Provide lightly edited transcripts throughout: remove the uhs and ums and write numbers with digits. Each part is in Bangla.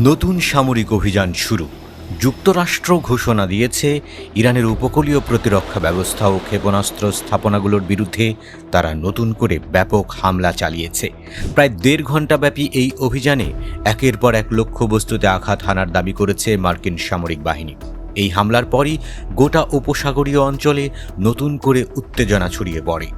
নতুন সামরিক অভিযান শুরু। যুক্তরাষ্ট্র ঘোষণা দিয়েছে ইরানের উপকূলীয় প্রতিরক্ষা ব্যবস্থা ও ক্ষেপণাস্ত্র স্থাপনাগুলোর বিরুদ্ধে তারা নতুন করে ব্যাপক হামলা চালিয়েছে। প্রায় ১.৫ ঘণ্টাব্যাপী এই অভিযানে একের পর এক লক্ষ্যবস্তুতে আঘাত হানার দাবি করেছে মার্কিন সামরিক বাহিনী। এই হামলার পরই গোটা উপসাগরীয় অঞ্চলে নতুন করে উত্তেজনা ছড়িয়ে পড়ে।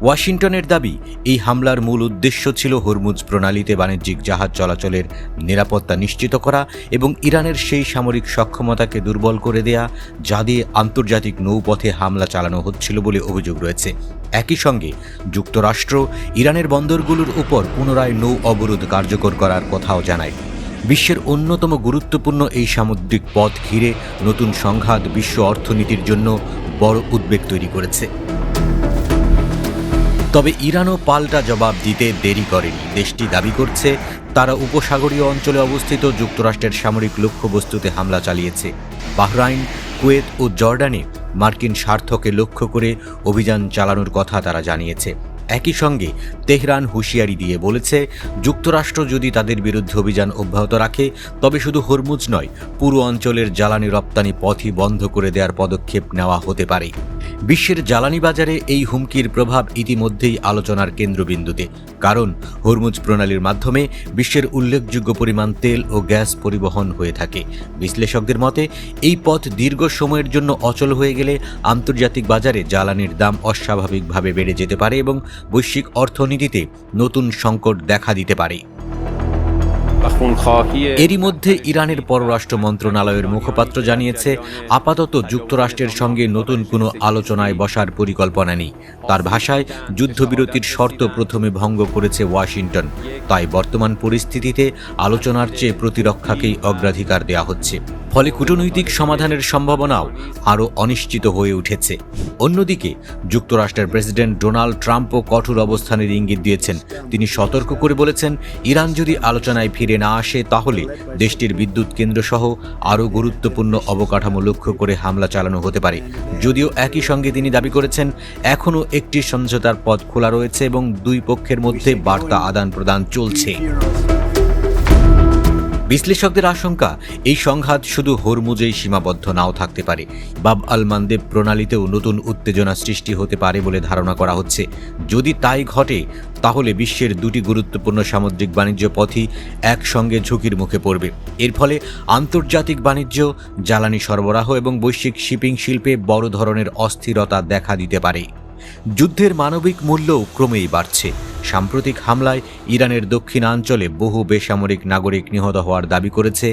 ওয়াশিংটনের দাবি, এই হামলার মূল উদ্দেশ্য ছিল হরমুজ প্রণালীতে বাণিজ্যিক জাহাজ চলাচলের নিরাপত্তা নিশ্চিত করা এবং ইরানের সেই সামরিক সক্ষমতাকে দুর্বল করে দেয়া যা দিয়ে আন্তর্জাতিক নৌপথে হামলা চালানো হচ্ছিল বলে অভিযোগ রয়েছে। একই সঙ্গে যুক্তরাষ্ট্র ইরানের বন্দরগুলোর উপর পুনরায় নৌ অবরোধ কার্যকর করার কথাও জানায়। বিশ্বের অন্যতম গুরুত্বপূর্ণ এই সামুদ্রিক পথ ঘিরে নতুন সংঘাত বিশ্ব অর্থনীতির জন্য বড় উদ্বেগ তৈরি করেছে। তবে ইরানও পাল্টা জবাব দিতে দেরি করেনি। দেশটি দাবি করছে তারা উপসাগরীয় অঞ্চলে অবস্থিত যুক্তরাষ্ট্রের সামরিক লক্ষ্যবস্তুতে হামলা চালিয়েছে। বাহরাইন, কুয়েত ও জর্ডানে মার্কিন স্বার্থকে লক্ষ্য করে অভিযান চালানোর কথা তারা জানিয়েছে। একই সঙ্গে তেহরান হুঁশিয়ারি দিয়ে বলেছে, যুক্তরাষ্ট্র যদি তাদের বিরুদ্ধে অভিযান অব্যাহত রাখে তবে শুধু হরমুজ নয়, পুরো অঞ্চলের জ্বালানি রপ্তানি পথই বন্ধ করে দেওয়ার পদক্ষেপ নেওয়া হতে পারে। বিশ্বের জ্বালানি বাজারে এই হুমকির প্রভাব ইতিমধ্যেই আলোচনার কেন্দ্রবিন্দুতে, কারণ হরমুজ প্রণালীর মাধ্যমে বিশ্বের উল্লেখযোগ্য পরিমাণ তেল ও গ্যাস পরিবহন হয়ে থাকে। বিশ্লেষকদের মতে, এই পথ দীর্ঘ সময়ের জন্য অচল হয়ে গেলে আন্তর্জাতিক বাজারে জ্বালানির দাম অস্বাভাবিকভাবে বেড়ে যেতে পারে এবং বৈশ্বিক অর্থনীতিতে নতুন সংকট দেখা দিতে পারে। এরই মধ্যে ইরানের পররাষ্ট্র মন্ত্রণালয়ের মুখপাত্র জানিয়েছে, আপাতত যুক্তরাষ্ট্রের সঙ্গে নতুন কোনো আলোচনায় বসার পরিকল্পনা নেই। তার ভাষায়, যুদ্ধবিরতির শর্ত প্রথমে ভঙ্গ করেছে ওয়াশিংটন, তাই বর্তমান পরিস্থিতিতে আলোচনার চেয়ে প্রতিরক্ষাকেই অগ্রাধিকার দেওয়া হচ্ছে। ফলে কূটনৈতিক সমাধানের সম্ভাবনাও আরও অনিশ্চিত হয়ে উঠেছে। অন্যদিকে যুক্তরাষ্ট্রের প্রেসিডেন্ট ডোনাল্ড ট্রাম্পও কঠোর অবস্থানের ইঙ্গিত দিয়েছেন। তিনি সতর্ক করে বলেছেন, ইরান যদি আলোচনায় ফিরে না আসে তাহলে দেশটির বিদ্যুৎ কেন্দ্রসহ আরও গুরুত্বপূর্ণ অবকাঠামো লক্ষ্য করে হামলা চালানো হতে পারে। যদিও একই সঙ্গে তিনি দাবি করেছেন, এখনও একটি সমঝোতার পথ খোলা রয়েছে এবং দুই পক্ষের মধ্যে বার্তা আদান প্রদান চলছে। বিশ্লেষকদের আশঙ্কা, এই সংঘাত শুধু হরমুজেই সীমাবদ্ধ নাও থাকতে পারে। বাব আল মানদেব প্রণালীতেও নতুন উত্তেজনা সৃষ্টি হতে পারে বলে ধারণা করা হচ্ছে। যদি তাই ঘটে তাহলে বিশ্বের দুটি গুরুত্বপূর্ণ সামুদ্রিক বাণিজ্য পথই একসঙ্গে ঝুঁকির মুখে পড়বে। এর ফলে আন্তর্জাতিক বাণিজ্য, জ্বালানি সরবরাহ এবং বৈশ্বিক শিপিং শিল্পে বড় ধরনের অস্থিরতা দেখা দিতে পারে। যুদ্ধের মানবিক মূল্যও ক্রমেই বাড়ছে। সাম্প্রতিক হামলায় ইরানের দক্ষিণাঞ্চলে বহু বেসামরিক নাগরিক নিহত হওয়ার দাবি করেছে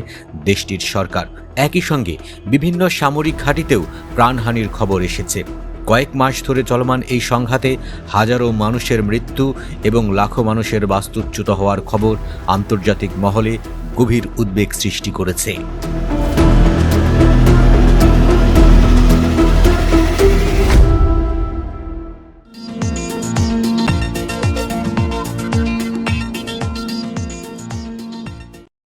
দেশটির সরকার। একই সঙ্গে বিভিন্ন সামরিক ঘাঁটিতেও প্রাণহানির খবর এসেছে। কয়েক মাস ধরে চলমান এই সংঘাতে হাজারো মানুষের মৃত্যু এবং লাখো মানুষের বাস্তুচ্যুত হওয়ার খবর আন্তর্জাতিক মহলে গভীর উদ্বেগ সৃষ্টি করেছে।